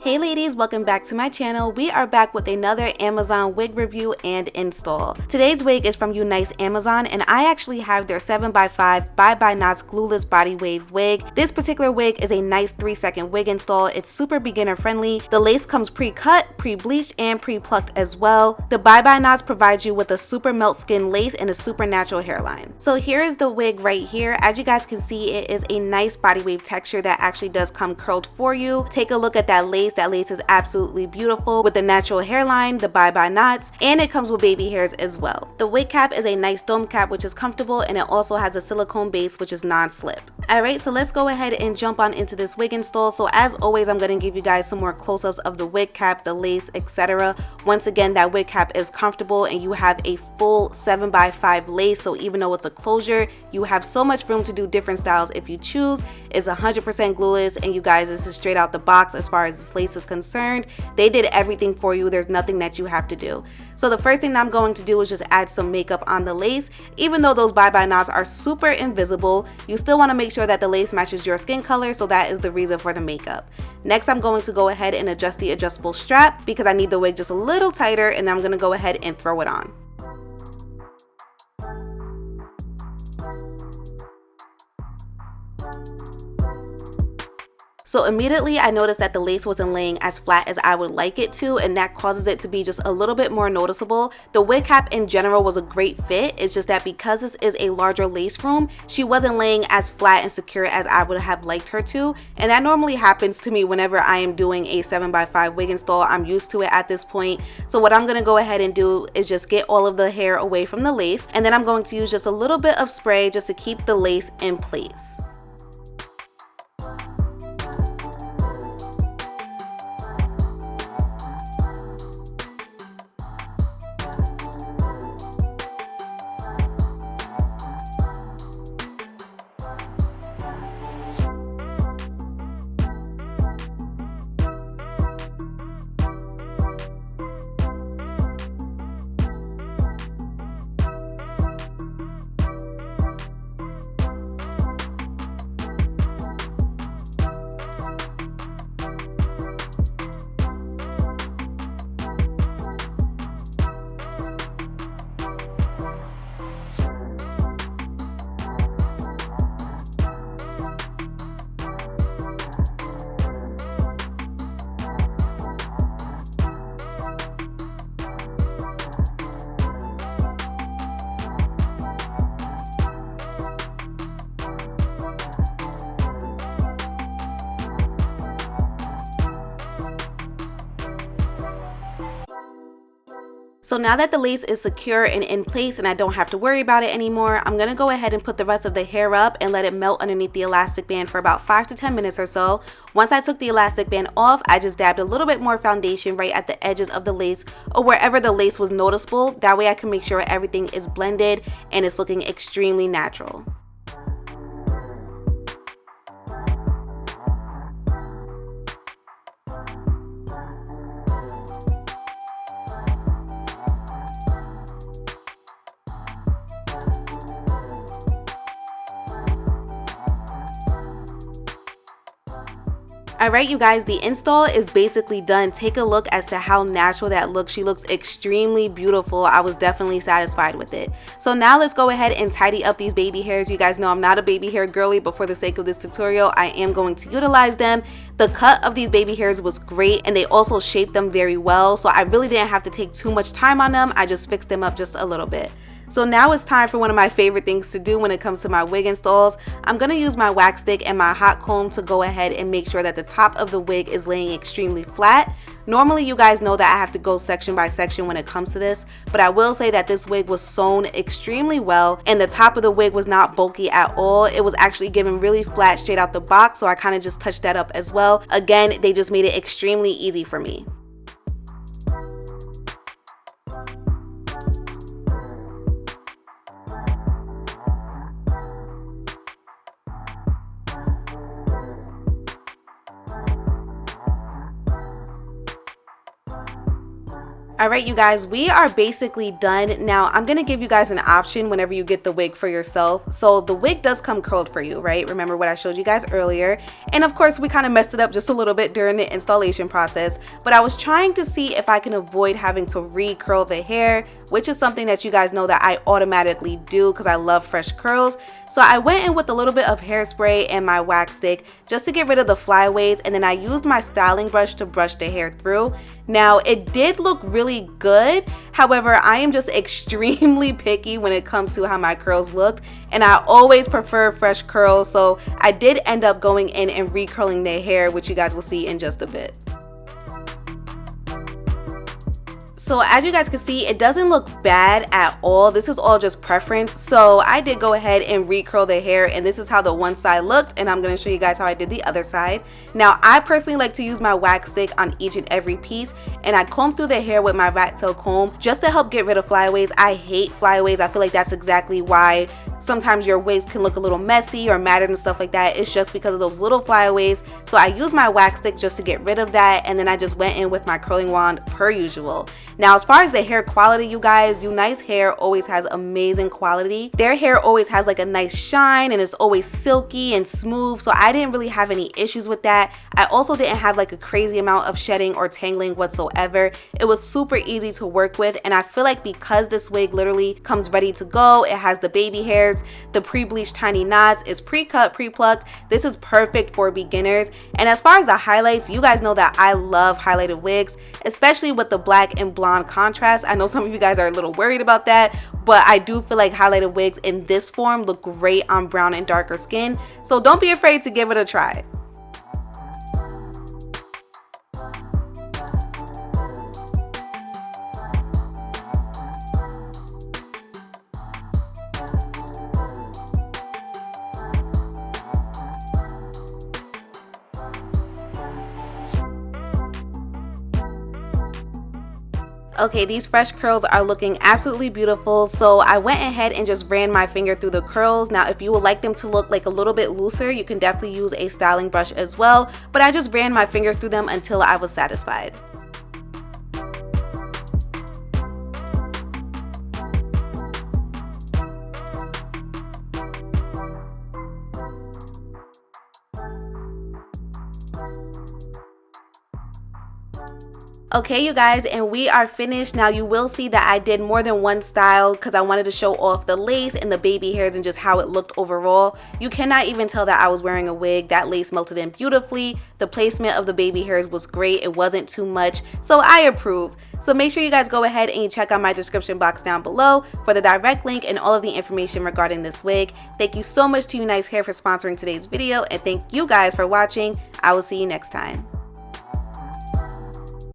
Hey ladies, welcome back to my channel. We are back with another Amazon wig review and install. Today's wig is from UNICE Amazon, and I actually have their 7x5 by Knots Glueless Body Wave wig. This particular wig is a nice 3-second wig install. It's super beginner friendly. The lace comes pre-cut, pre-bleached, and pre-plucked as well. The by Knots provides you with a super melt skin lace and a super natural hairline. So here is the wig right here. As you guys can see, it is a nice body wave texture that actually does come curled for you. Take a look at that lace. That lace is absolutely beautiful with the natural hairline, the by knots, and it comes with baby hairs as well. The wig cap is a nice dome cap which is comfortable, and it also has a silicone base which is non-slip. Alright, so let's go ahead and jump on into this wig install. So as always, I'm going to give you guys some more close-ups of the wig cap, the lace, etc. Once again, that wig cap is comfortable and you have a full 7x5 lace, so even though it's a closure, you have so much room to do different styles if you choose. It's 100% glueless, and you guys, this is straight out the box as far as this lace is concerned. They did everything for you. There's nothing that you have to do. So the first thing that I'm going to do is just add some makeup on the lace. Even though those by knots are super invisible, you still want to make sure that the lace matches your skin color, so that is the reason for the makeup. Next, I'm going to go ahead and adjust the adjustable strap because I need the wig just a little tighter, and I'm going to go ahead and throw it on. So immediately I noticed that the lace wasn't laying as flat as I would like it to, and that causes it to be just a little bit more noticeable. The wig cap in general was a great fit. It's just that because this is a larger lace room, she wasn't laying as flat and secure as I would have liked her to, and that normally happens to me whenever I am doing a 7x5 wig install. I'm used to it at this point. So what I'm going to go ahead and do is just get all of the hair away from the lace, and then I'm going to use just a little bit of spray just to keep the lace in place. So now that the lace is secure and in place and I don't have to worry about it anymore, I'm going to go ahead and put the rest of the hair up and let it melt underneath the elastic band for about 5 to 10 minutes or so. Once I took the elastic band off, I just dabbed a little bit more foundation right at the edges of the lace or wherever the lace was noticeable. That way I can make sure everything is blended and it's looking extremely natural. Alright you guys, the install is basically done. Take a look as to how natural that looks. She looks extremely beautiful. I was definitely satisfied with it. So now let's go ahead and tidy up these baby hairs. You guys know I'm not a baby hair girly, but for the sake of this tutorial, I am going to utilize them. The cut of these baby hairs was great, and they also shaped them very well. So I really didn't have to take too much time on them. I just fixed them up just a little bit. So now it's time for one of my favorite things to do when it comes to my wig installs. I'm going to use my wax stick and my hot comb to go ahead and make sure that the top of the wig is laying extremely flat. Normally you guys know that I have to go section by section when it comes to this, but I will say that this wig was sewn extremely well and the top of the wig was not bulky at all. It was actually given really flat straight out the box, so I kind of just touched that up as well. Again, they just made it extremely easy for me. Alright you guys, we are basically done. Now I'm going to give you guys an option whenever you get the wig for yourself. So the wig does come curled for you, right? Remember what I showed you guys earlier. And of course we kind of messed it up just a little bit during the installation process. But I was trying to see if I can avoid having to re-curl the hair, which is something that you guys know that I automatically do because I love fresh curls. So I went in with a little bit of hairspray and my wax stick just to get rid of the flyaways, and then I used my styling brush to brush the hair through. Now it did look really good, however I am just extremely picky when it comes to how my curls looked, and I always prefer fresh curls, so I did end up going in and re-curling their hair, which you guys will see in just a bit. So as you guys can see, it doesn't look bad at all. This is all just preference. So I did go ahead and re-curl the hair, and this is how the one side looked, and I'm going to show you guys how I did the other side. Now I personally like to use my wax stick on each and every piece, and I comb through the hair with my rat tail comb just to help get rid of flyaways. I hate flyaways. I feel like that's exactly why sometimes your wigs can look a little messy or matted and stuff like that. It's just because of those little flyaways. So I used my wax stick just to get rid of that, and then I just went in with my curling wand per usual. Now as far as the hair quality, you guys, UNICE hair always has amazing quality. Their hair always has like a nice shine, and it's always silky and smooth, so I didn't really have any issues with that. I also didn't have like a crazy amount of shedding or tangling whatsoever. It was super easy to work with, and I feel like because this wig literally comes ready to go, it has the baby hairs, the pre-bleached tiny knots, is pre-cut, pre-plucked. This is perfect for beginners. And as far as the highlights, you guys know that I love highlighted wigs, especially with the black and blonde contrast. I know some of you guys are a little worried about that, but I do feel like highlighted wigs in this form look great on brown and darker skin. So don't be afraid to give it a try. Okay, these fresh curls are looking absolutely beautiful, so I went ahead and just ran my finger through the curls. Now if you would like them to look like a little bit looser, you can definitely use a styling brush as well, but I just ran my fingers through them until I was satisfied. Okay you guys, and we are finished. Now you will see that I did more than one style because I wanted to show off the lace and the baby hairs and just how it looked overall. You cannot even tell that I was wearing a wig. That lace melted in beautifully. The placement of the baby hairs was great. It wasn't too much, so I approve. So make sure you guys go ahead and you check out my description box down below for the direct link and all of the information regarding this wig. Thank you so much to UNICE Hair for sponsoring today's video, and thank you guys for watching. I will see you next time.